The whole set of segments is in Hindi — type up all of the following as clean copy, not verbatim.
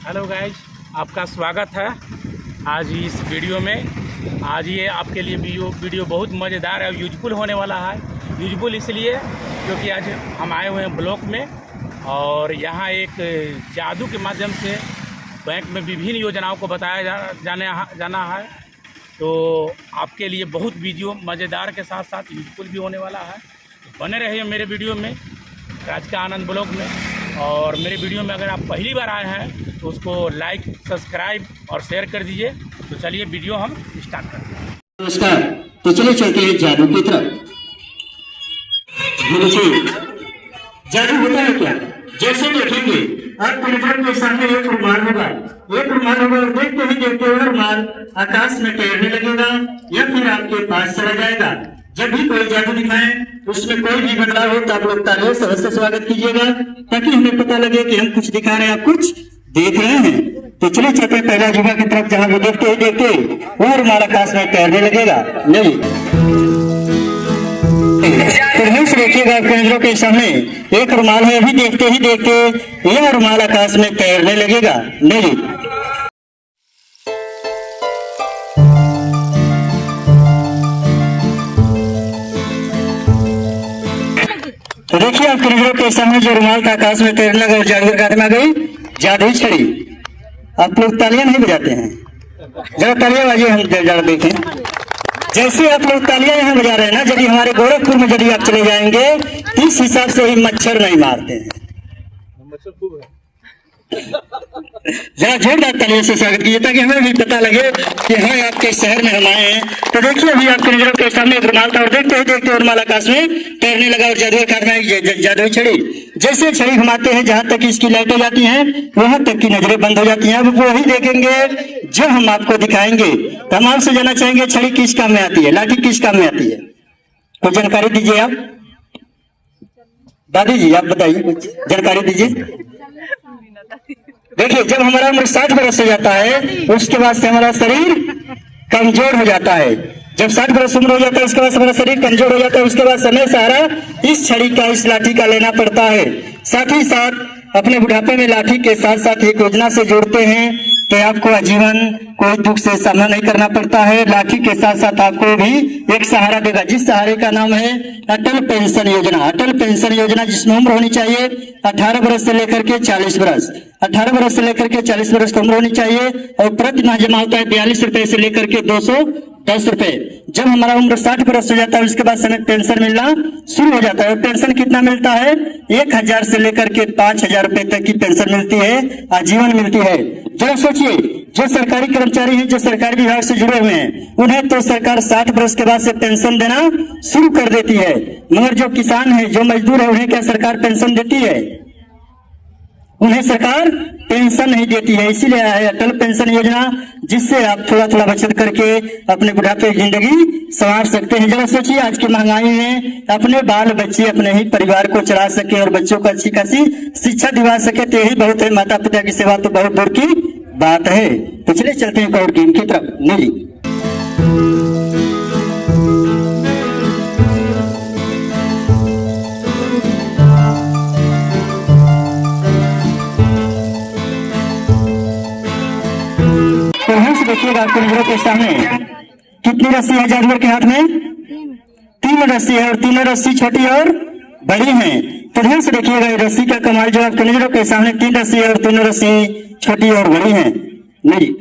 हेलो गाइज, आपका स्वागत है आज इस वीडियो में। आज ये आपके लिए वीडियो बहुत मज़ेदार और यूजफुल होने वाला है। यूजफुल इसलिए क्योंकि आज हम आए हुए हैं ब्लॉक में और यहाँ एक जादू के माध्यम से बैंक में विभिन्न योजनाओं को बताया जाना है। तो आपके लिए बहुत वीडियो मज़ेदार के साथ साथ यूजफुल भी होने वाला है। तो बने रहिए मेरे वीडियो में, राज का आनंद ब्लॉग में। और मेरे वीडियो में अगर आप पहली बार आए हैं तो उसको लाइक, सब्सक्राइब और शेयर कर दीजिए। तो चलिए वीडियो हम स्टार्ट करते हैं। नमस्कार, तो चलिए चलते हैं जादू की तरफ। जादू होता है क्या? जैसे देखेंगे आपको नजर के सामने एक रुमाल होगा और देखते ही देखते वह रुमाल आकाश में तैरने लगेगा या फिर आपके पास चला जाएगा। जब भी कोई जादू दिखाए उसमें कोई भी बदलाव हो तो आप लोग तालियों से अवश्य स्वागत कीजिएगा, ताकि हमें पता लगे कि हम कुछ दिखा रहे हैं, आप कुछ देख रहे हैं। तो चलिए चलते हैं पहला जगह की तरफ, जहां वो देखते ही देखते वह रुमाल आकाश में तैरने लगेगा। नहीं तो देखिएगा, आपके नजरों के सामने एक रुमाल है। अभी देखते ही देखते यह रुमाल आकाश में तैरने लगेगा। नहीं तो देखिए, आपके नजरों के सामने जो रुमाल का आकाश में तैरने लगा और जादूगर के हाथ में आ गई जादुई छड़ी। आप लोग तालियां नहीं बजाते हैं, जरा तालियां बजाइए, हम जरा देखें। जैसे आप लोग तालियां यहाँ बजा रहे हैं ना, यदि हमारे गोरखपुर में यदि आप चले जाएंगे इस हिसाब से ही मच्छर नहीं मारते हैं। जरा जोरदार तालियों से स्वागत कीजिए, ताकि हमें भी पता लगे कि हाँ आपके शहर में हम आए हैं। तो देखिए, अभी आपके नजरों के सामने एक रुमाल था और देखते ही देखते रुमाल आकाश में तैरने लगा और जादुई हाथ में जादुई छड़ी। जैसे छड़ी घुमाते हैं जहां तक इसकी लाइटें जाती हैं वहां तक की नजरें बंद हो जाती हैं। अब वही देखेंगे जो हम आपको दिखाएंगे। तो हम आपसे जानना चाहेंगे, छड़ी किस काम में आती है, लाठी किस काम में आती है? कुछ जानकारी दीजिए आप। दादी जी आप बताइए, कुछ जानकारी दीजिए। देखिए, जब हमारा उम्र 60 बरस हो जाता है उसके बाद से हमारा शरीर कमजोर हो जाता है। जब 60 बरस उम्र हो जाता है उसके बाद हमारा शरीर कमजोर हो जाता है। उसके बाद समय सहारा इस छड़ी का, इस लाठी का लेना पड़ता है। साथ ही साथ अपने बुढ़ापे में लाठी के साथ साथ एक योजना से जोड़ते हैं तो आपको आजीवन कोई दुख से सामना नहीं करना पड़ता है। लाठी के साथ साथ आपको भी एक सहारा देगा, जिस सहारे का नाम है अटल पेंशन योजना। अटल पेंशन योजना जिसमें उम्र होनी चाहिए 18 बरस से लेकर के 40 बरस, 18 बरस से लेकर के 40 बरस की उम्र होनी चाहिए। और प्रति माह जमा होता है 42 रुपए से लेकर के 210 रुपए। जब हमारा उम्र 60 बरस हो जाता है उसके बाद हमें पेंशन मिलना शुरू हो जाता है। और पेंशन कितना मिलता है? 1000 से लेकर के 5000 रुपए तक की पेंशन मिलती है, आजीवन मिलती है। जरा सोचिए, जो सरकारी कर्मचारी हैं, जो सरकारी विभाग से जुड़े हुए हैं, उन्हें तो सरकार 60 बरस के बाद से पेंशन देना शुरू कर देती है, मगर जो किसान है, जो मजदूर है, उन्हें क्या सरकार पेंशन देती है? उन्हें सरकार पेंशन नहीं देती है। इसीलिए आया है अटल पेंशन योजना, जिससे आप थोड़ा थोड़ा बचत करके अपने बुढ़ापे की जिंदगी संवार सकते हैं। जरा सोचिए, आज की महंगाई में अपने बाल बच्चे, अपने ही परिवार को चला सके और बच्चों को अच्छी खासी शिक्षा दिला सके तो यही बहुत है। माता पिता की सेवा तो बहुत दूर की बात है। तो चलिए चलते हैं और गेम की तरफ। नहीं देखिएगा, आपके नजरों के सामने कितनी रस्सी है जादूगर के हाथ में? 3 रस्सी है और तीनों रस्सी छोटी और बड़ी हैं। तो ध्यान से देखिएगा ये रस्सी का कमाल, जो आपके नजरों के सामने 3 रस्सी है और तीनों रस्सी छोटी और बड़ी हैं। नहीं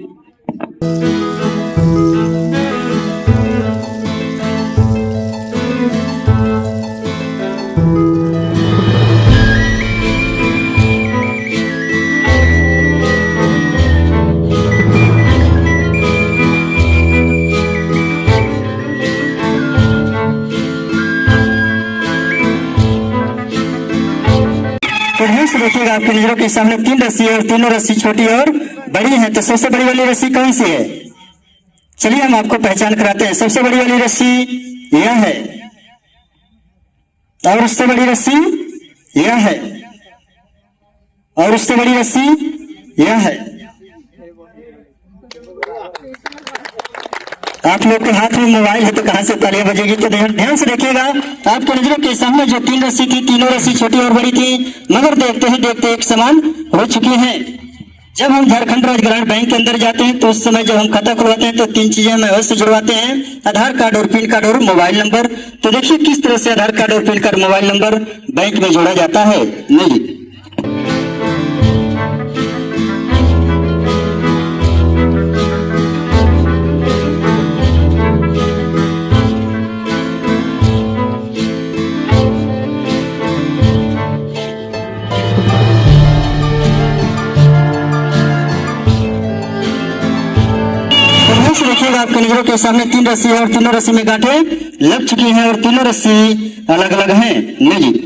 देखिएगा, आपके नजरों के सामने 3 रस्सी है और तीनों रस्सी छोटी और बड़ी है। तो सबसे बड़ी वाली रस्सी कौन सी है? चलिए हम आपको पहचान कराते हैं। सबसे बड़ी वाली रस्सी यह है और उससे बड़ी रस्सी यह है और उससे बड़ी रस्सी यह है। आप लोग के हाथ में मोबाइल है तो कहां से तालियां बजेगी। तो ध्यान से देखिएगा, आपके नजरों के सामने जो 3 रस्सी थी, तीनों रस्सी छोटी और बड़ी थी, मगर देखते ही देखते एक समान हो चुकी हैं। जब हम झारखंड राज्य ग्रामीण बैंक के अंदर जाते हैं तो उस समय जब हम खाता खुलवाते हैं तो 3 चीजें हम अवश्य जुड़वाते हैं, आधार कार्ड और पैन कार्ड और मोबाइल नंबर। तो देखिए किस तरह से आधार कार्ड और pan card mobile number bank में जोड़ा जाता है। नहीं, देखिएगा आपके नजरों के सामने 3 रस्सी है और तीनों रस्सी में गांठें लग चुकी हैं और तीनों रस्सी अलग अलग हैं। नहीं जी,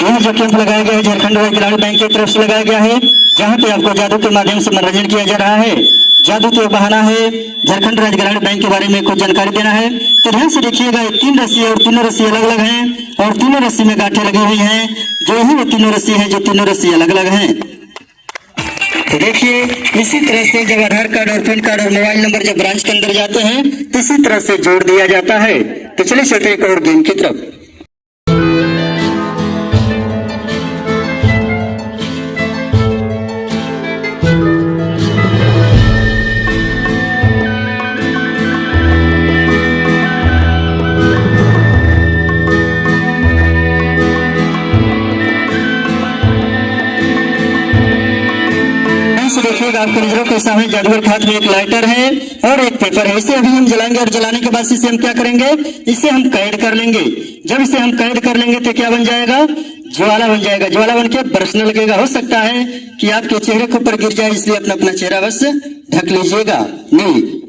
यह जो कैंप लगाया गया है झारखंड राज्य ग्रामीण बैंक की तरफ से लगाया गया है, जहां पे आपको जादू के माध्यम से मनोरंजन किया जा रहा है। जादू तो बहाना है, झारखंड राज्य ग्रामीण बैंक के बारे में कुछ जानकारी देना है। तो ध्यान से देखिएगा, 3 रस्सी है और तीनों रस्सी अलग अलग हैं और तीनों रस्सी में गांठें लगी हुई हैं। जो ही वो तीनों रस्सी है जो तीनों रस्सी अलग अलग हैं। तो देखिए इसी तरह से जब आधार कार्ड और पैन कार्ड और मोबाइल नंबर जब ब्रांच के अंदर जाते हैं इसी तरह से जोड़ दिया जाता है। तो चलिए चलते हैं एक और गेम की तरफ। देखिएगा आपके नजरों के सामने जादूगर के हाथ में एक लाइटर है और एक पेपर है। इसे अभी हम जलाएंगे और जलाने के बाद इसे हम क्या करेंगे, इसे हम कैद कर लेंगे। जब इसे हम कैद कर लेंगे तो क्या बन जाएगा, ज्वाला बन जाएगा। ज्वाला बन के बरसने लगेगा। हो सकता है कि आपके चेहरे के ऊपर गिर जाए, इसलिए अपना अपना चेहरा बस ढक लीजिएगा। नहीं,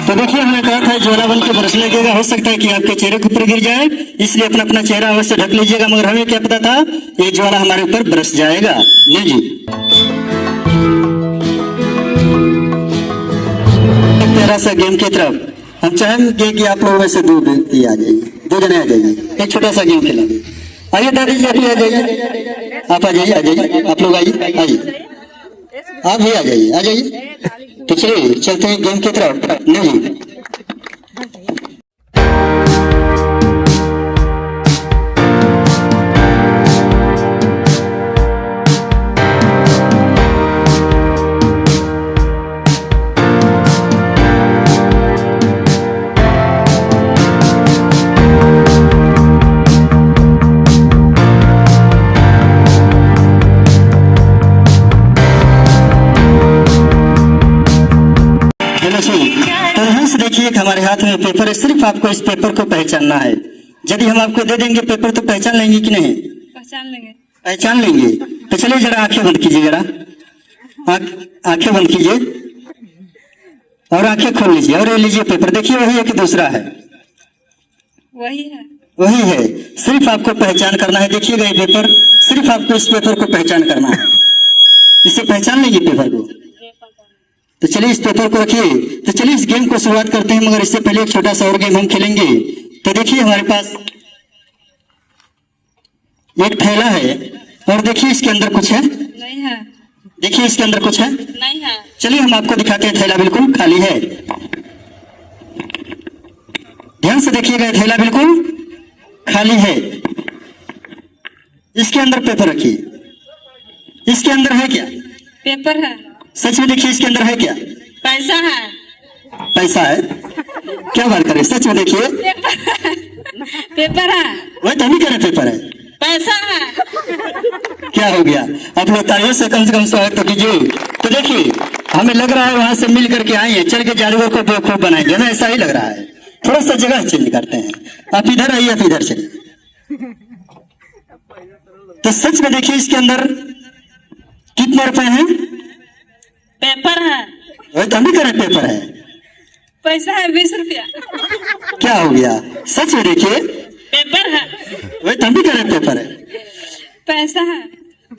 तो देखिए हमने कहा था ज्वाला बन के बरसने लगेगा। हो सकता है कि आपके चेहरे के ऊपर गिर जाए, इसलिए अपना अपना चेहरा अवश्य ढक लीजिएगा। मगर हमें क्या पता था ये ज्वाला हमारे ऊपर बरस जाएगा। नहीं जी, प्यारा सा गेम की तरफ हम चाहेंगे कि आप लोगों में से 2 व्यक्ति आ जाइए, 2 जने आ जाइए। एक छोटा सा गेम खेलेंगे। आइए दादी जी, अभी आ जाइए, आप आ जाइए, आ जाइए, आप लोग आइए, आइए, आप भी आ जाइए, आ जाइए। तो चलिए चलते हैं गेम की तरफ। नहीं, देखिए हमारे हाथ में पेपर है, सिर्फ आपको इस पेपर को पहचानना है। यदि हम आपको दे देंगे पेपर तो पहचान लेंगे कि नहीं? पहचान लेंगे। पहचान लेंगे। तो चलिए जरा आंखें बंद कीजिए, जरा आंखें बंद कीजिए और आंखें खोल लीजिए और ये लीजिए पेपर। देखिए वही है कि दूसरा है? वही है। वही है। सिर्फ आपको पहचान करना है। देखिएगा ये पेपर, सिर्फ आपको इस पेपर को पहचान करना है। इसे पहचान लेंगे पेपर को? तो चलिए इस पेपर को रखिए। तो चलिए इस गेम को शुरुआत करते हैं, मगर इससे पहले एक छोटा सा और गेम हम खेलेंगे। तो देखिए हमारे पास एक थैला है और देखिए इसके अंदर कुछ है? नहीं है। देखिए इसके अंदर कुछ है? नहीं है। चलिए हम आपको दिखाते हैं। थैला बिल्कुल खाली है। ध्यान से देखिएगा, थैला बिल्कुल खाली है। इसके अंदर पेपर रखिए। इसके अंदर है क्या? पेपर है। सच में देखिए इसके अंदर है क्या? पैसा है। पैसा है? क्या बात करें, सच में देखिए। पेपर है। वही तभी कह रहे पेपर है। पैसा है। क्या हो गया, आप लोग तालियों से कम स्वागत तो कीजिए। तो देखिए हमें लग रहा है वहां से मिल करके आए हैं, चल के जानवर को बेवकूफ बनाएंगे, हमें ऐसा ही लग रहा है। थोड़ा सा जगह चेंज करते हैं, आप इधर आइए, आप इधर चलिए। तो सच में देखिए इसके अंदर कितने रुपए हैं? पेपर है। वही तो हम भी कह रहे पेपर है। पैसा है 20 रुपया। क्या हो गया, सच में देखिए पेपर है। वही तो हम भी कह रहे पेपर है। पैसा है।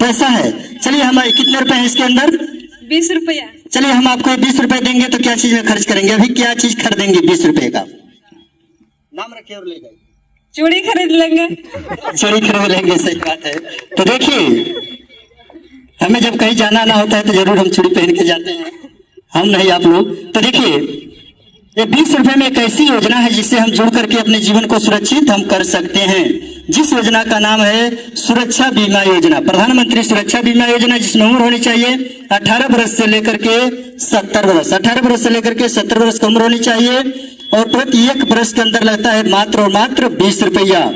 पैसा है। चलिए हमारे कितने रुपए हैं इसके अंदर? 20 रुपया। चलिए हम आपको 20 रुपए देंगे तो क्या चीज में खर्च करेंगे? अभी क्या चीज खरीदेंगे 20 रुपए का? नाम रखिए और ले गए। चूड़ी खरीद लेंगे। चूड़ी खरीद लेंगे, सही बात है। तो देखिए हमें जब कहीं जाना ना होता है तो जरूर हम चूड़ी पहन के जाते हैं, हम नहीं आप लोग। तो देखिए ये 20 रुपए में एक ऐसी योजना है जिससे हम जुड़ करके अपने जीवन को सुरक्षित हम कर सकते हैं, जिस योजना का नाम है सुरक्षा बीमा योजना, प्रधानमंत्री सुरक्षा बीमा योजना, जिसमें उम्र होनी चाहिए 18 वर्ष से लेकर के 70 वर्ष, 18 वर्ष से लेकर के 70 वर्ष की उम्र होनी चाहिए। और प्रति 1 वर्ष के अंदर लगता है मात्र और मात्र 20 रुपया,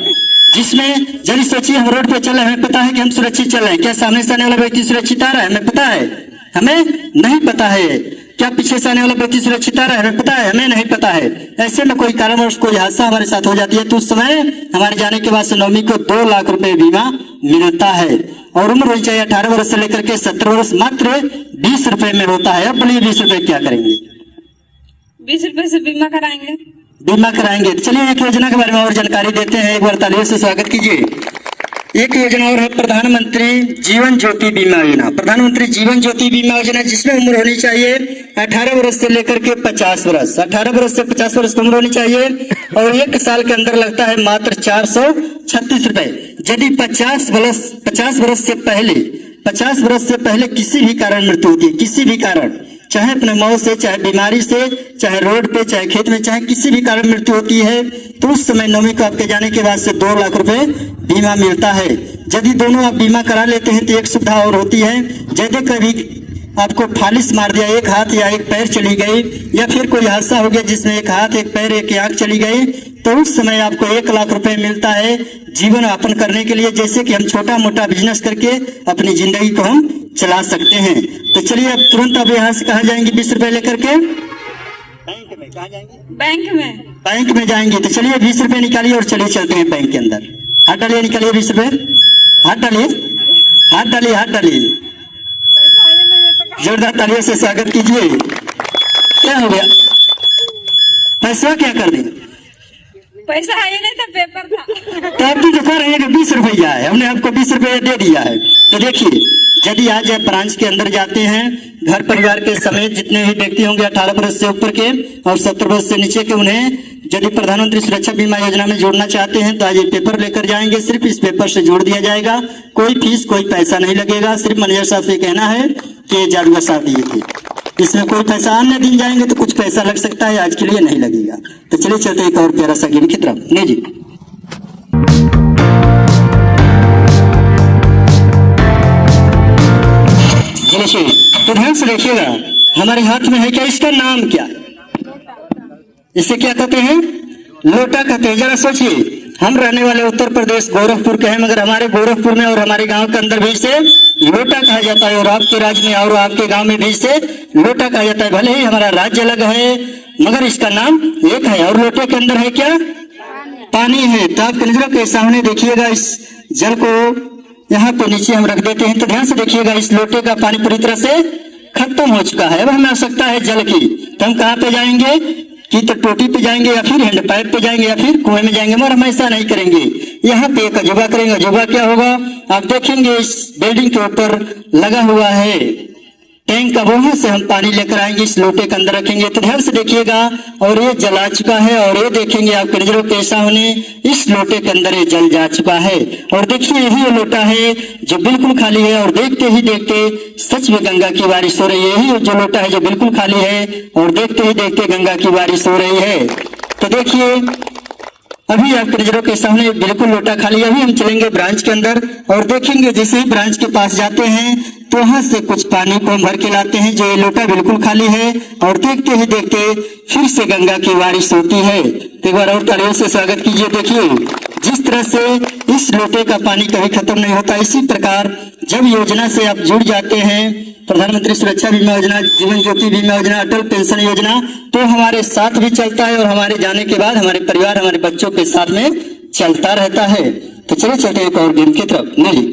जिसमें जल्दी सोचिए हम रोड पे चल रहे हैं, हमें पता है कि हम सुरक्षित चल रहे हैं। क्या सामने से आने वाला व्यक्ति सुरक्षित आ रहा है? हमें पता है? हमें नहीं पता है। क्या पीछे से आने वाला व्यक्ति सुरक्षित आ रहा है? हमें पता है? हमें नहीं पता है। ऐसे में कोई कारणवश कोई हादसा हमारे साथ हो जाती है तो उस समय हमारे जाने के बाद से नौमी को 2 लाख रुपए बीमा मिलता है। और उम्र होनी चाहिए 18 वर्ष से लेकर के 70 वर्ष, मात्र 20 रुपए में होता है। अब बोलिए 20 रुपए क्या करेंगे? 20 रुपए से बीमा कराएंगे। बीमा कराएंगे। तो चलिए एक योजना के बारे में और जानकारी देते हैं, एक बार तालियों से स्वागत कीजिए। एक योजना और है प्रधानमंत्री जीवन ज्योति बीमा योजना। प्रधानमंत्री जीवन ज्योति बीमा योजना जिसमें उम्र होनी चाहिए 18 वर्ष से लेकर के 50 वर्ष, 18 वर्ष से 50 वर्ष की उम्र होनी चाहिए। और 1 साल के अंदर लगता है मात्र 436 रुपए। यदि 50 वर्ष से पहले किसी भी कारण मृत्यु होती है, किसी भी कारण, चाहे अपने मौत से, चाहे बीमारी से, चाहे रोड पे, चाहे खेत में, चाहे किसी भी कारण मृत्यु होती है तो उस समय नौमी को आपके जाने के बाद से 2 लाख रुपए बीमा मिलता है। यदि दोनों आप बीमा करा लेते हैं तो एक सुविधा और होती है, यदि कभी आपको फालिस मार दिया, एक हाथ या एक पैर चली गई, या फिर कोई हादसा हो गया जिसमें एक हाथ, एक पैर, एक आंख चली गई, तो उस समय आपको 1 लाख रुपए मिलता है जीवन यापन करने के लिए, जैसे कि हम छोटा मोटा बिजनेस करके अपनी जिंदगी को हम चला सकते हैं। तो चलिए अब तुरंत अब यहाँ से कहाँ जाएंगे 20 रुपए लेकर के? बैंक में। कहाँ जाएंगे? बैंक में। बैंक में जाएंगे। तो चलिए 20 रुपए निकालिए और चलिए चलते हैं बैंक के अंदर। हाथ डालिए, निकालिए 20 रुपए, हाथ डालिए, हाथ डालिए, हाथ डालिए। जोरदार तालियों से स्वागत कीजिए। क्या हो गया? पैसा क्या कर दें? पैसा है ही नहीं था, पेपर था। तो आप भी दिखा रहे हैं कि 20 रुपया है, हमने आपको 20 रुपया दे दिया है। तो देखिए यदि आज आप ब्रांच के अंदर जाते हैं, घर परिवार के समेत जितने भी व्यक्ति होंगे 18 वर्ष से ऊपर के और 70 वर्ष से नीचे के, उन्हें यदि प्रधानमंत्री सुरक्षा बीमा योजना में जोड़ना चाहते हैं तो आज ये पेपर लेकर जाएंगे, सिर्फ इस पेपर से जोड़ दिया जाएगा। कोई फीस, कोई पैसा नहीं लगेगा। सिर्फ मैनेजर साहब से कहना है कि जादूगर साहब दिए थे, इसमें कोई पैसा, अन्य दिन जाएंगे तो कुछ पैसा लग सकता है, आज के लिए नहीं लगेगा। तो चलिए चलते एक और प्यारा सा गेम की तरफ। नहीं जी, तो ध्यान से देखिएगा, हमारे हाथ में है क्या? इसका नाम क्या? इसे क्या कहते हैं? लोटा कहते हैं। जरा सोचिए, हम रहने वाले उत्तर प्रदेश गोरखपुर के हैं, मगर हमारे गोरखपुर में और हमारे गांव के अंदर भी इसे लोटा कहा जाता है, और आपके राज्य में और आपके गांव में भी इसे लोटा कहा जाता है। भले ही हमारा राज्य अलग है मगर इसका नाम एक है। और लोटे के अंदर है क्या? पानी है। तो आपके नजरों के सामने देखिएगा, इस जल को यहाँ पे नीचे हम रख देते हैं। तो ध्यान से देखिएगा, इस लोटे का पानी पूरी तरह से खत्म हो चुका है। अब हमें आवश्यकता है जल की। तो हम कहाँ पे जाएंगे? कि तो टोटी पे जाएंगे, या फिर हैंड पाइप पे जाएंगे, या फिर कुएं में जाएंगे, मगर हम ऐसा नहीं करेंगे। यहाँ पे एक अजूबा करेंगे। अजूबा क्या होगा? आप देखेंगे इस बिल्डिंग के ऊपर लगा हुआ है टैंक का, वहां से हम पानी लेकर आएंगे, इस लोटे के अंदर रखेंगे। तो ध्यान से देखिएगा, और ये जला चुका है, और ये देखेंगे आपके नजरों के सामने इस लोटे के अंदर ये जल जा चुका है। और देखिए यही वो लोटा है जो बिल्कुल खाली है, और देखते ही देखते सच में गंगा की बारिश हो रही है। यही जो लोटा है जो बिल्कुल खाली है, और देखते ही देखते गंगा की बारिश हो रही है। तो देखिए अभी आपके नजरों के सामने बिल्कुल लोटा खाली है। अभी हम चलेंगे ब्रांच के अंदर और देखेंगे, जैसे ही ब्रांच के पास जाते हैं तो वहां से कुछ पानी को हम भर के लाते हैं, जो ये लोटा बिल्कुल खाली है, और देखते ही देखते फिर से गंगा की बारिश होती है। तो एक बार और तालियों से स्वागत कीजिए। देखिए जिस तरह से इस लोटे का पानी कभी खत्म नहीं होता, इसी प्रकार जब योजना से आप जुड़ जाते हैं, प्रधानमंत्री सुरक्षा बीमा योजना, जीवन ज्योति बीमा योजना, अटल पेंशन योजना, तो हमारे साथ भी चलता है और हमारे जाने के बाद हमारे परिवार, हमारे बच्चों के साथ में चलता रहता है। तो चलिए चलते एक और गेम की तरफ। नहीं,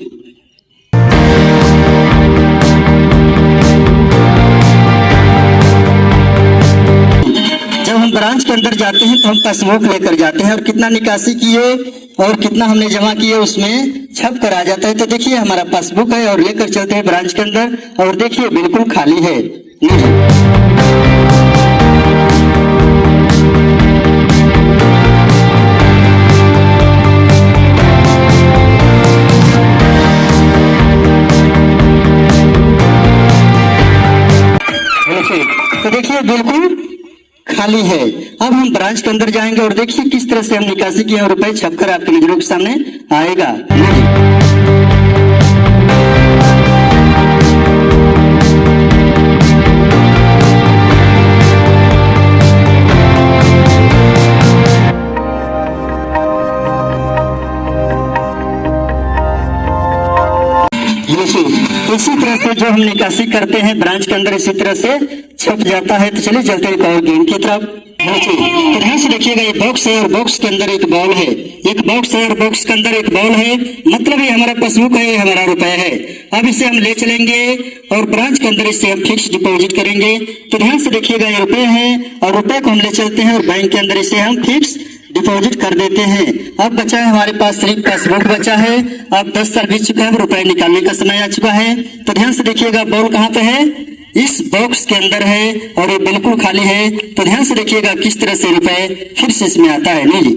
जब हम ब्रांच के अंदर जाते हैं तो हम पासबुक लेकर जाते हैं और कितना निकासी किए और कितना हमने जमा किए उसमें छप कर आ जाता है। तो देखिए हमारा पासबुक है और लेकर चलते हैं ब्रांच के अंदर, और देखिए बिल्कुल खाली है। तो देखिए बिल्कुल खाली है। अब हम ब्रांच के अंदर जाएंगे और देखिए किस तरह से हम निकासी किए और रुपए छपकर आपकी नजरों के सामने आएगा। इसी तरह से जो हम निकासी करते हैं ब्रांच के अंदर, इसी तरह से छप जाता है। तो चलिए चलते हैं और गेम की तरफ। तो ध्यान से देखिएगा, ये बॉक्स है और बॉक्स के अंदर एक बॉल है, एक बॉक्स है और बॉक्स के अंदर एक बॉल है, मतलब ये हमारा पासबुक है, ये हमारा रुपए है। अब इसे हम ले चलेंगे और ब्रांच के अंदर इसे हम फिक्स डिपॉजिट करेंगे। तो ध्यान से देखिएगा, ये रुपए है और रुपए को हम ले चलते हैं और बैंक के अंदर इसे हम फिक्स डिपॉजिट कर देते हैं। अब बचा है हमारे पास सिर्फ पासबुक बचा है। अब 10 साल बीत चुका है, रुपए निकालने का समय आ चुका है। तो ध्यान से देखिएगा, बॉल कहाँ पे है? इस बॉक्स के अंदर है और ये बिल्कुल खाली है। तो ध्यान से देखिएगा किस तरह से रुपए फिर से इसमें आता है। नहीं जी,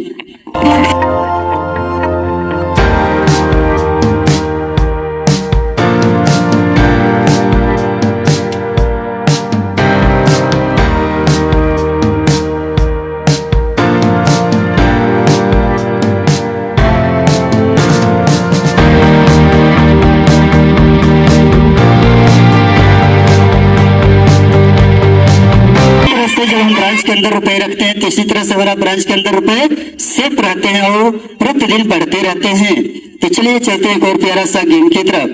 जब हम ब्रांच के अंदर रुपए रखते हैं तो इसी तरह से हमारा ब्रांच के अंदर रुपए सेफ रहते हैं और प्रतिदिन बढ़ते रहते हैं। तो चलिए चलते हैं एक और प्यारा सा गेम की तरफ।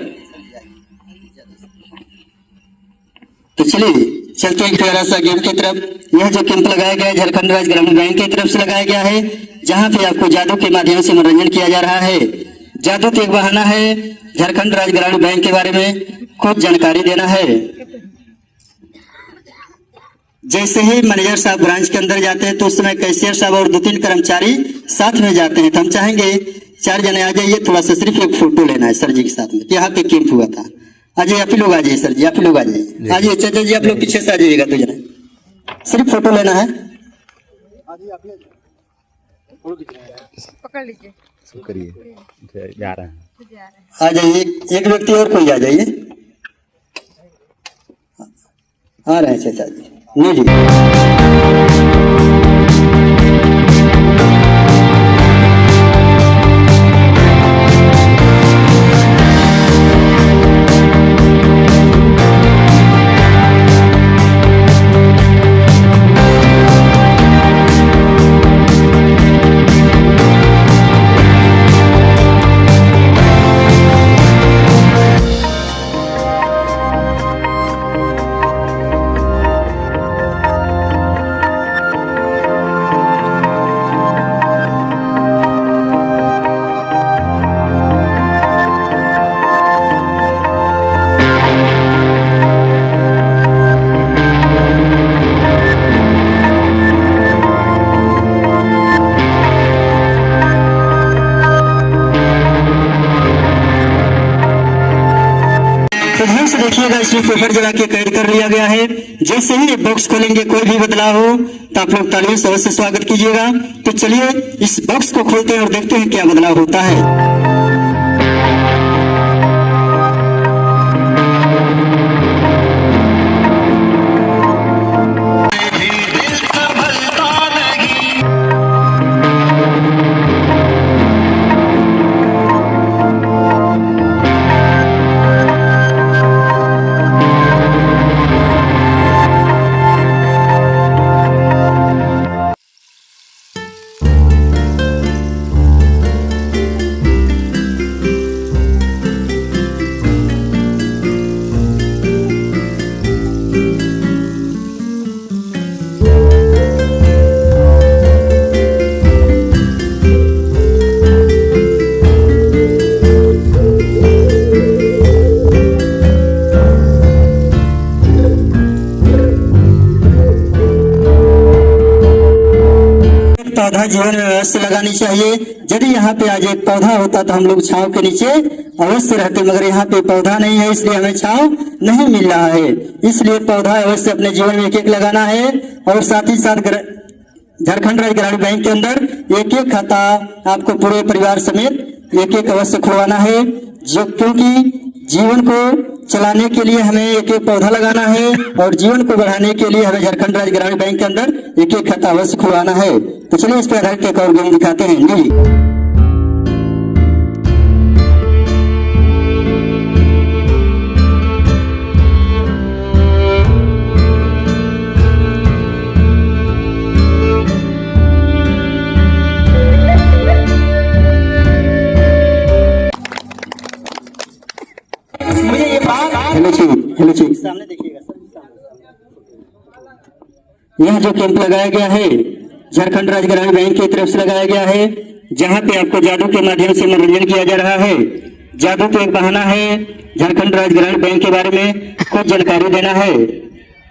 तो चलिए चलते हैं एक प्यारा सा गेम की तरफ। यह जो कैंप लगाया गया है झारखंड राज्य ग्रामीण बैंक की तरफ से लगाया गया है, जहां पे आपको जादू के माध्यम से मनोरंजन किया जा रहा है। जादू तो एक बहाना है, झारखंड राज्य ग्रामीण बैंक के बारे में कुछ जानकारी देना है। जैसे ही मैनेजर साहब ब्रांच के अंदर जाते हैं तो उस समय कैशियर साहब और 2-3 कर्मचारी साथ में जाते हैं। तो हम चाहेंगे 4 जने आ जाइए, थोड़ा सा सिर्फ एक फोटो लेना है सर जी के साथ में। यहाँ पे कैंप हुआ था। आ जाइए आप ही लोग, आ जाइए सर जी, आप ही लोग आ जाइए। आ जाइए चाचा जी, आप लोग पीछे से आ जाइएगा। 2 जने सिर्फ फोटो लेना है। पकड़ लीजिए, जा रहे हैं। आ जाइए, एक व्यक्ति और कोई आ जाइए। आ रहे हैं चाचा जी। नहीं जी, ध्यान से देखिएगा, इसमें पेपर जला के कैद कर लिया गया है। जैसे ही ये बॉक्स खोलेंगे कोई भी बदलाव हो तो आप लोग तालियों से अवश्य स्वागत कीजिएगा। तो चलिए इस बॉक्स को खोलते हैं और देखते हैं क्या बदलाव होता है। पौधा जीवन में अवश्य लगानी चाहिए। यदि यहाँ पे आज एक पौधा होता तो हम लोग छांव के नीचे अवश्य रहते, मगर यहाँ पे पौधा नहीं है, इसलिए हमें छांव नहीं मिल रहा है। इसलिए पौधा अवश्य अपने जीवन में एक एक लगाना है। और साथ ही साथ झारखंड राज्य ग्रामीण बैंक के अंदर एक एक खाता आपको पूरे परिवार समेत एक एक अवश्य खुलवाना है, जो क्योंकि जीवन को चलाने के लिए हमें एक एक पौधा लगाना है और जीवन को बढ़ाने के लिए हमें झारखंड राज्य ग्रामीण बैंक के अंदर एक एक खाता अवश्य खुलवाना है। तो चलिए इस पर आधारित एक और गेम दिखाते हैं। जी हेलो जी, सामने देखिएगा यह जो कैंप लगाया गया है झारखंड राज्य ग्रामीण बैंक की तरफ से लगाया गया है, जहां पे आपको जादू के माध्यम से मनोरंजन किया जा रहा है। जादू तो एक बहाना है, झारखंड राज्य ग्रामीण बैंक के बारे में कुछ जानकारी देना है।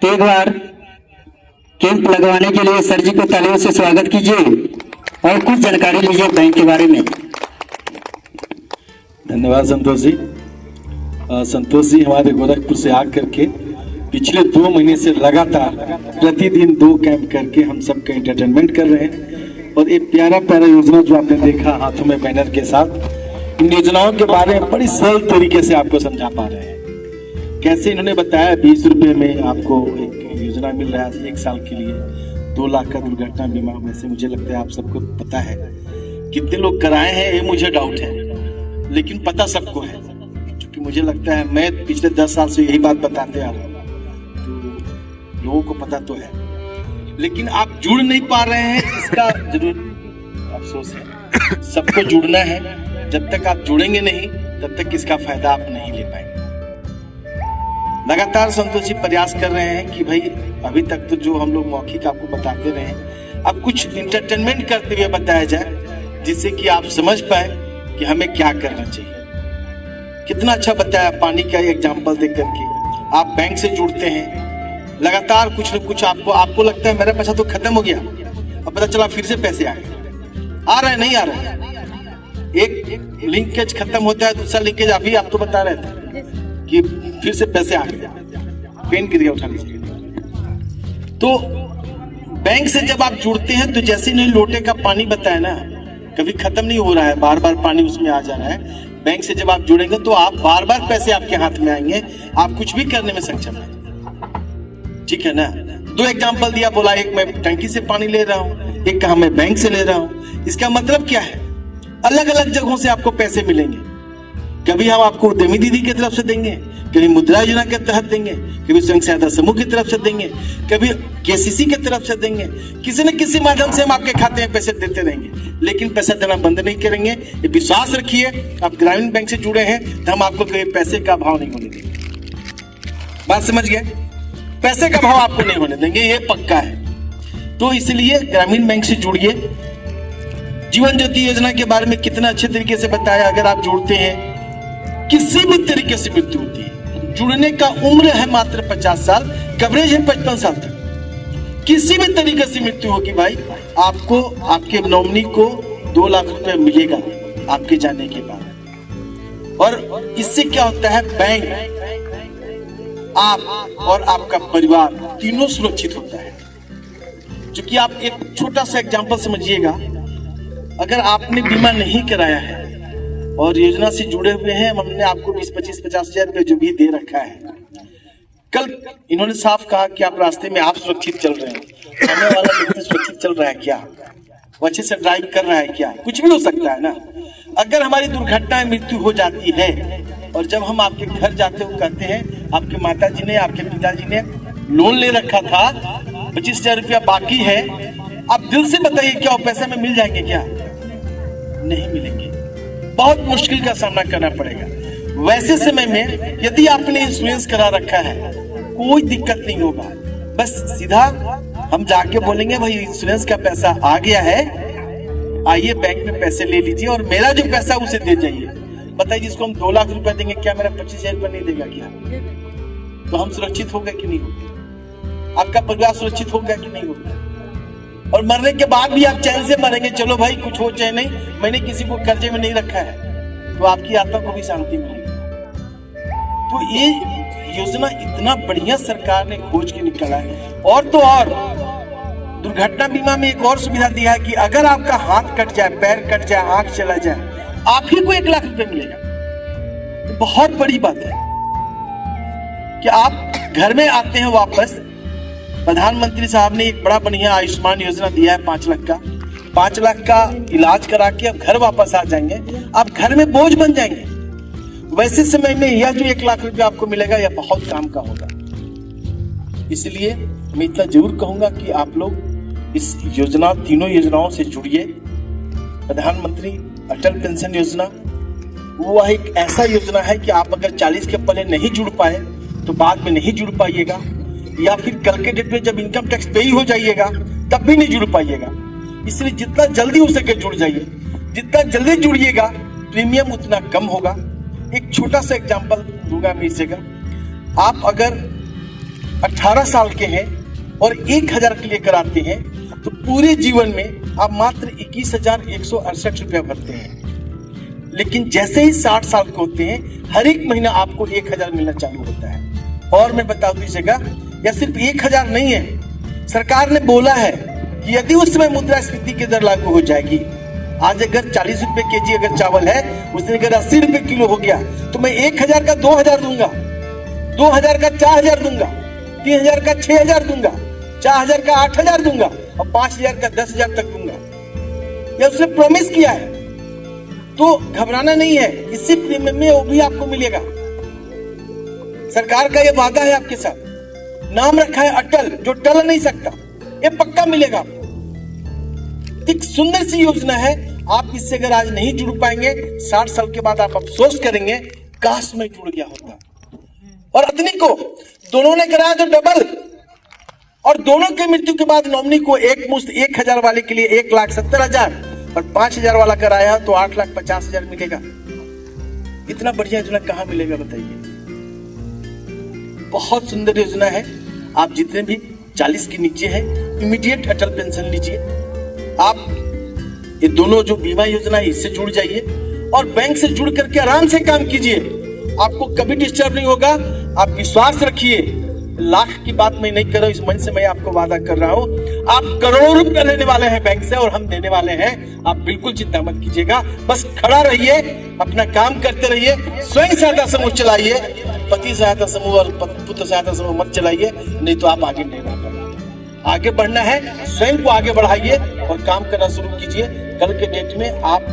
तो एक बार कैंप लगवाने के लिए सर जी को तालियों से स्वागत कीजिए और कुछ जानकारी लीजिए बैंक के बारे में। धन्यवाद संतोष जी। संतोष जी हमारे गोरखपुर से आकर के पिछले 2 महीने से लगातार प्रतिदिन 2 कैंप करके हम सबका एंटरटेनमेंट कर रहे हैं। और एक प्यारा प्यारा योजना जो आपने देखा हाथों में बैनर के साथ, इन योजनाओं के बारे में बड़ी सरल तरीके से आपको समझा पा रहे हैं। कैसे इन्होंने बताया 20 रुपए में आपको एक योजना मिल रहा है 1 साल के लिए, 2 लाख का दुर्घटना बीमा। वैसे मुझे लगता है आप सबको पता है, कितने लोग कराए हैं ये मुझे डाउट है, लेकिन पता सबको है। क्योंकि मुझे लगता है मैं पिछले 10 साल से यही बात बताते आ रहा हूँ, तो लोगों को पता तो है, लेकिन आप जुड़ नहीं पा रहे हैं, इसका जरूर अफसोस है। सबको जुड़ना है, जब तक आप जुड़ेंगे नहीं तब तक इसका फायदा आप नहीं ले पाएंगे। लगातार संतोष जी प्रयास कर रहे हैं कि भाई अभी तक तो जो हम लोग मौखिक आपको बताते रहे, अब कुछ इंटरटेनमेंट करते हुए बताया जाए, जिससे कि आप समझ पाए कि हमें क्या करना चाहिए। कितना अच्छा बताया पानी का एग्जाम्पल देख करके। आप बैंक से जुड़ते हैं, लगातार कुछ न कुछ आपको लगता है मेरा पैसा तो खत्म हो गया, अब पता चला फिर से पैसे आ रहे नहीं आ रहे। एक लिंकेज खत्म होता है, दूसरा लिंकेज अभी आप तो बता रहे थे कि फिर से पैसे आ गए, पेन गिर गया, उठा लीजिए। तो बैंक से जब आप जुड़ते हैं तो जैसे नहीं लोटे का पानी बताया ना, कभी खत्म नहीं हो रहा है, बार बार पानी उसमें आ जा रहा है। बैंक से जब आप जुड़ेंगे तो आप बार बार पैसे आपके हाथ में आएंगे, आप कुछ भी करने में सक्षम है। ठीक है ना। 2 एग्जाम्पल दिया, बोला एक मैं टंकी से पानी ले रहा हूँ, एक कहा मैं बैंक से ले रहा हूँ। इसका मतलब क्या है, अलग अलग जगहों से आपको पैसे मिलेंगे। कभी हम आपको उद्यमी दीदी की तरफ से देंगे, कभी मुद्रा योजना के तहत देंगे, कभी स्वयं सहायता समूह की तरफ से देंगे, कभी केसीसी की तरफ से देंगे। किसी न किसी माध्यम से हम आपके खाते में पैसे देते रहेंगे, लेकिन पैसा देना बंद नहीं करेंगे। ये विश्वास रखिए, आप ग्रामीण बैंक से जुड़े हैं तो हम आपको कभी पैसे का भाव नहीं होने देंगे। बात समझ गए? पैसे का भाव आपको नहीं होने देंगे, ये पक्का है। तो इसलिए ग्रामीण बैंक से जुड़िए। जीवन ज्योति योजना के बारे में कितना अच्छे तरीके से बताया। अगर आप जुड़ते हैं, किसी भी तरीके से मृत्यु होती है, जुड़ने का उम्र है मात्र 50 साल, कवरेज है 55 साल तक। किसी भी तरीके से मृत्यु होगी भाई, आपको आपके नॉमिनी को 2 लाख रुपए मिलेगा आपके जाने के बाद। और इससे क्या होता है, बैंक, आप और आपका परिवार तीनों सुरक्षित होता है। क्योंकि आप एक छोटा सा एग्जांपल समझिएगा, अगर आपने बीमा नहीं कराया है और योजना से जुड़े हुए हैं, हमने आपको 20, 25, 50 हजार रुपये जो भी दे रखा है, कल इन्होंने साफ कहा कि आप रास्ते में आप सुरक्षित चल रहे हैं, सामने वाला व्यक्ति सुरक्षित चल रहा है क्या, वो अच्छे से ड्राइव कर रहा है क्या, कुछ भी हो सकता है ना। अगर हमारी दुर्घटना में मृत्यु हो जाती है और जब हम आपके घर जाते हो कहते हैं आपके माता जी ने, आपके पिताजी ने लोन ले रखा था, 25,000 रुपया बाकी है, आप दिल से बताइए क्या वो पैसे में मिल जाएंगे क्या? नहीं मिलेंगे, बहुत मुश्किल का सामना करना पड़ेगा। वैसे समय में यदि आपने इंश्योरेंस करा रखा है, कोई दिक्कत नहीं होगा। बस सीधा हम जाके बोलेंगे भाई इंश्योरेंस का पैसा आ गया है, आइए बैंक में पैसे ले लीजिए और मेरा जो पैसा उसे दे जाइए। बताइए, जिसको हम 2 लाख रुपए देंगे, क्या मेरा 25,000 रुपये नहीं देगा क्या? तो हम सुरक्षित हो गए कि नहीं हो गए? आपका परिवार सुरक्षित हो गया कि नहीं हो गया? और मरने के बाद भी आप चैन से मरेंगे, चलो भाई कुछ हो चाहे नहीं, मैंने किसी को कर्जे में नहीं रखा है, तो आपकी आत्मा को भी शांति मिलेगी। तो ये योजना इतना बढ़िया सरकार ने खोज के निकाला है। और तो और दुर्घटना बीमा में एक और सुविधा दिया है कि अगर आपका हाथ कट जाए, पैर कट जाए, आंख चला जाए, आप ही को 1 लाख रुपए मिलेगा। तो बहुत बड़ी बात है कि आप घर में आते हैं वापस। प्रधानमंत्री साहब ने एक बड़ा बढ़िया आयुष्मान योजना दिया है 5 लाख का। 5 लाख का इलाज करा के आप घर वापस आ जाएंगे, आप घर में बोझ बन जाएंगे। वैसे समय में यह जो 1 लाख रुपया आपको मिलेगा, यह बहुत काम का होगा। इसलिए मैं इतना जरूर कहूंगा कि आप लोग इस योजना, तीनों योजनाओं से जुड़िए। प्रधानमंत्री अटल पेंशन योजना वो एक ऐसा योजना है कि आप अगर 40 के पहले नहीं जुड़ पाए तो बाद में नहीं जुड़ पाइएगा, या फिर कल के डेट में जब इनकम टैक्स पे ही हो जाइएगा तब भी नहीं जुड़ पाइएगा। इसलिए जितना जल्दी हो सके जुड़ जाइए। जितना जल्दी जुड़िएगा प्रीमियम उतना कम होगा। एक छोटा सा एग्जांपल दूंगा मैं इस जगह। आप अगर 18 साल के हैं और 1000 के लिए कराते हैं तो पूरे जीवन में आप मात्र 21,168 रुपया भरते हैं। लेकिन जैसे ही 60 साल के होते हैं, हर एक महीना आपको 1000 मिलना चालू होता है। और मैं बता दूं इस जगह, या सिर्फ 1000 नहीं है, सरकार ने बोला है कि यदि उस समय मुद्रास्फीति की दर लागू हो जाएगी, आज अगर 40 रुपए केजी अगर चावल है, उस दिन अगर 80 रुपए किलो हो गया, तो मैं 1000 का 2000 दूंगा, 2000 का 4000 दूंगा, 3000 का 6000 दूंगा, 4000 का 8000 दूंगा और 5000 का 10,000 तक दूंगा। यह उसने प्रॉमिस किया है, तो घबराना नहीं है। इसी प्रीमियम में वो भी आपको मिलेगा। सरकार का यह वादा है आपके साथ, नाम रखा है अटल, जो टल नहीं सकता, ये पक्का मिलेगा। एक सुंदर सी योजना है। आप इससे अगर आज नहीं जुड़ पाएंगे, 60 साल के बाद आप अफसोस करेंगे, काश में जुड़ गया होता। और अतनी को दोनों ने कराया तो डबल, और दोनों के मृत्यु के बाद नॉमिनी को एक मुश्त 1000 वाले के लिए 1,70,000 और 5000 वाला कराया तो 8,50,000 मिलेगा। इतना बढ़िया योजना कहां मिलेगा बताइए। बहुत सुंदर योजना है। आप जितने भी 40 के नीचे हैं, इमीडिएट अटल पेंशन लीजिए। आप ये दोनों जो बीमा योजना है इससे जुड़ जाइए और बैंक से जुड़ करके आराम से काम कीजिए। आपको कभी डिस्टर्ब नहीं होगा। आप विश्वास रखिए। लाख की बात मैं नहीं कर रहा हूं, इस मंच से मैं आपको वादा कर रहा हूं, आप करोड़ों रुपए लेने वाले हैं बैंक से और हम देने वाले हैं। आप बिल्कुल चिंता मत कीजिएगा। बस खड़ा रहिए, अपना काम करते रहिए। स्वयं सहायता समूह चलाइए, पति सहायता समूह और पुत्र सहायता समूह मत चलाइए, नहीं तो आप आगे नहीं बढ़ पाएंगे। आगे बढ़ना है, स्वयं को आगे बढ़ाइए और काम करना शुरू कीजिए। कल के डेट में आप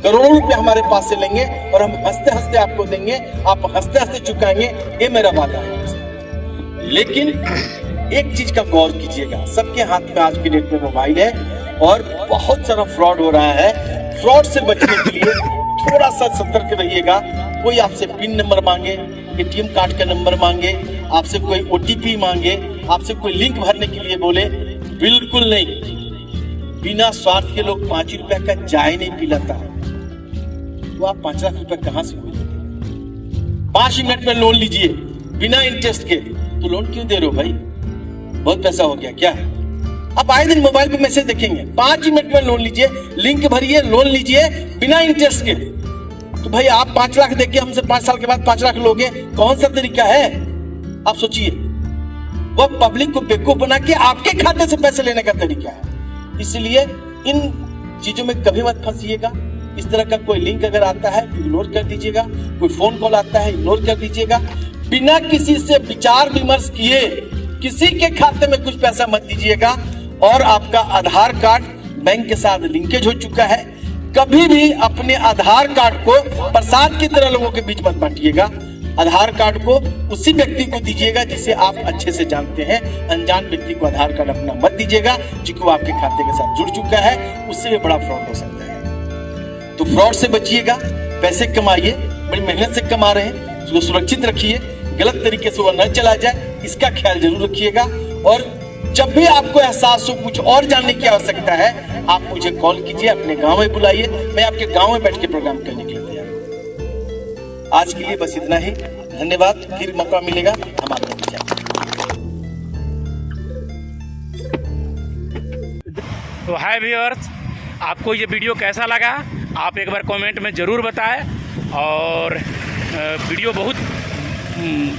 करोड़ों रुपए हमारे पास से लेंगे और हम हंसते हंसते आपको देंगे, आप हंसते हंसते चुकाएंगे, ये मेरा वादा है। लेकिन एक चीज का गौर कीजिएगा, सबके हाथ में आज की डेट में मोबाइल है और बहुत सारा फ्रॉड हो रहा है। फ्रॉड से बचने के लिए थोड़ा सा सतर्क रहिएगा। कोई आपसे पिन नंबर मांगे, एटीएम कार्ड का नंबर मांगे, आपसे कोई ओटीपी मांगे, आपसे कोई लिंक भरने के लिए बोले, बिल्कुल नहीं। बिना स्वार्थ के लोग 5 रुपया का चाय नहीं पिलाता, तो आप 5 लाख रुपया कहां से मिलेंगे। 5 मिनट में लोन लीजिए बिना इंटरेस्ट के, तो लोन क्यों दे रहे हो भाई, बहुत पैसा हो गया क्या। आप आए दिन मोबाइल पे मैसेज देखेंगे, 5 मिनट में लोन लीजिए, लिंक भरिए, लोन लीजिए बिना इंटरेस्ट के। तो भाई आप 5 लाख देके हमसे 5 साल के बाद 5 लाख लोगे, कौन सा तरीका है। आप सोचिए, वो पब्लिक को बेवकूफ बना के आपके खाते से पैसे लेने का तरीका है। इसलिए इन चीजों में कभी मत फंसिएगा। इस तरह का कोई लिंक अगर आता है इग्नोर कर दीजिएगा, कोई फोन कॉल आता है इग्नोर कर दीजिएगा। बिना किसी से विचार विमर्श किए किसी के खाते में कुछ पैसा मत दीजिएगा। और आपका आधार कार्ड बैंक के साथ लिंकेज हो चुका है, कभी भी अपने आधार कार्ड को प्रसाद की तरह लोगों के बीच मत बांटिएगा। आधार कार्ड को उसी व्यक्ति को दीजिएगा जिसे आप अच्छे से जानते हैं। अनजान व्यक्ति को आधार कार्ड अपना मत दीजिएगा, क्योंकि वो आपके खाते के साथ जुड़ चुका है, उससे भी बड़ा फ्रॉड हो सकता है। तो फ्रॉड से बचिएगा, पैसे कमाइए, बड़ी मेहनत से कमा रहे हैं, उसको सुरक्षित रखिए, गलत तरीके से वो न चला जाए, इसका ख्याल जरूर रखिएगा। और जब भी आपको एहसास हो कुछ और जानने की आवश्यकता है, आप मुझे कॉल कीजिए, अपने गांव में बुलाइए, मैं आपके गांव में बैठ के प्रोग्राम करने के लिए तैयार हूं। आज के लिए बस इतना ही, धन्यवाद। फिर मौका मिलेगा हमारे तो हाय व्यूअर्स, आपको ये वीडियो कैसा लगा आप एक बार कमेंट में ज़रूर बताएं। और वीडियो बहुत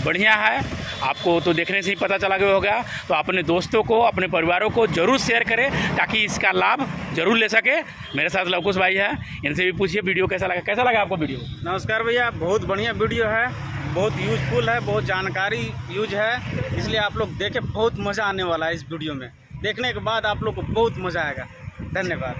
बढ़िया है, आपको तो देखने से ही पता चला गया होगा। तो अपने दोस्तों को, अपने परिवारों को ज़रूर शेयर करें ताकि इसका लाभ ज़रूर ले सके। मेरे साथ लवकुश भाई है, इनसे भी पूछिए वीडियो कैसा लगा आपको वीडियो। नमस्कार भैया, बहुत बढ़िया वीडियो है, बहुत यूजफुल है, बहुत जानकारी यूज है, इसलिए आप लोग देखें, बहुत मज़ा आने वाला है इस वीडियो में। देखने के बाद आप लोग को बहुत मज़ा आएगा। धन्यवाद।